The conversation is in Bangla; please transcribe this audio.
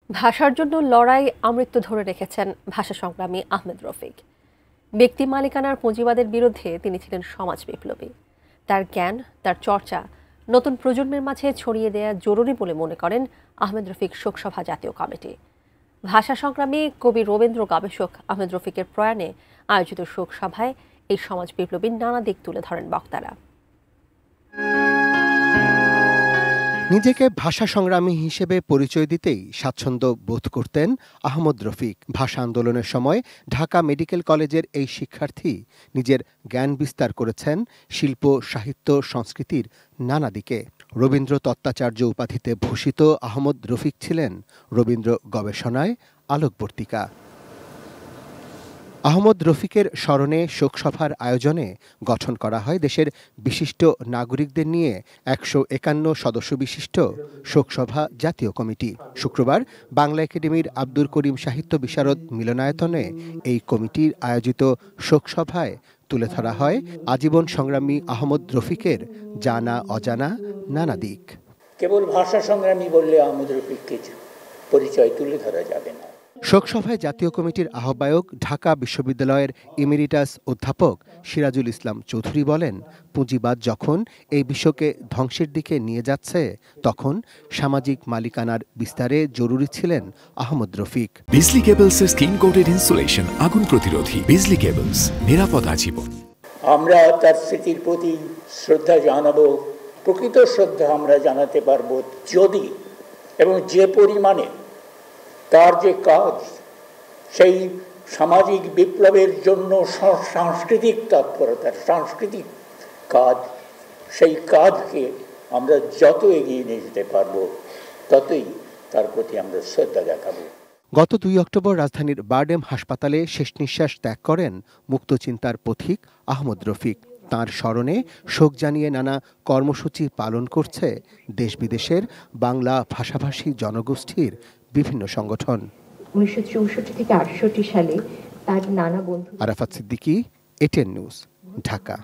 ভাষার জন্য লড়াই আমৃত্যু ধরে রেখেছেন ভাষা সংগ্রামী আহমেদ রফিক। ব্যক্তি মালিকানার পুঁজিবাদের বিরুদ্ধে তিনি ছিলেন সমাজ বিপ্লবী। তার জ্ঞান, তার চর্চা নতুন প্রজন্মের মাঝে ছড়িয়ে দেওয়া জরুরি বলে মনে করেন আহমেদ রফিক শোকসভা জাতীয় কমিটি। ভাষা সংগ্রামী কবি রবীন্দ্র গবেষক আহমেদ রফিকের প্রয়াণে আয়োজিত শোকসভায় এই সমাজ বিপ্লবীর নানা দিক তুলে ধরেন বক্তারা। নিজেকে ভাষা সংগ্রামী হিসেবে পরিচয় দিতেই স্বাচ্ছন্দ্য বোধ করতেন আহমদ রফিক। ভাষা আন্দোলনের সময় ঢাকা মেডিকেল কলেজের এই শিক্ষার্থী নিজের জ্ঞান বিস্তার করেছেন শিল্প, সাহিত্য, সংস্কৃতির নানা দিকে। রবীন্দ্র তত্ত্বাচার্য উপাধিতে ভূষিত আহমদ রফিক ছিলেন রবীন্দ্র গবেষণায় আলোকবর্তিকা। আহমদ রফিকের স্মরণে শোকসভার আয়োজনে গঠন করা হয় দেশের বিশিষ্ট নাগরিকদের নিয়ে ১৫১ সদস্য বিশিষ্ট শোকসভা জাতীয় কমিটি। শুক্রবার বাংলা একাডেমির আব্দুল করিম সাহিত্য বিশারদ মিলনায়তনে এই কমিটির আয়োজিত শোকসভায় তুলে ধরা হয় আজীবন সংগ্রামী আহমদ রফিকের জানা অজানা নানা দিক। কেবল ভাষা সংগ্রামী বললে আহমদ রফিককে পরিচয় তুলে ধরা যাবে না। শোকসভায় জাতীয় কমিটির আহ্বায়ক ঢাকা বিশ্ববিদ্যালয়ের ইমেরিটাস অধ্যাপক সিরাজুল ইসলাম চৌধুরী বলেন, পুঁজিবাদ যখন এই বিশ্বকে ধ্বংসের দিকে নিয়ে যাচ্ছে তখন সামাজিক মালিকানার বিস্তারে জরুরি ছিলেন আহমদ রফিক। বিজলি কেবলসের স্কিন কোটেড ইনসুলেশন আগুন প্রতিরোধী। বিজলি কেবলস, নিরাপদ আজীবন। আমরা তার স্মৃতির প্রতি শ্রদ্ধা জানাবো। প্রকৃত শ্রদ্ধা আমরা জানাতে পারবো যদি এবং যে পরিমাণে তার যে কাজ, সেই সামাজিক বিপ্লবের জন্য সাংস্কৃতিক তৎপরতার সাংস্কৃতিক কাজ, সেই কাজকে আমরা যত এগিয়ে নিয়ে যেতে পারবো ততই তার প্রতি আমরা শ্রদ্ধা দেখাবো। গত ২ অক্টোবর রাজধানীর বারডেম হাসপাতালে শেষ নিঃশ্বাস ত্যাগ করেন মুক্তচিন্তার পথিক আহমদ রফিক। তাঁর স্মরণে শোক জানিয়ে নানা কর্মসূচি পালন করছে দেশ বিদেশের বাংলা ভাষাভাষী জনগোষ্ঠীর বিভিন্ন সংগঠন। ১৯৬৪ থেকে ৬৮ সালে তার নানা বন্ধু। Arafat Siddiqui, ATN news, Dhaka.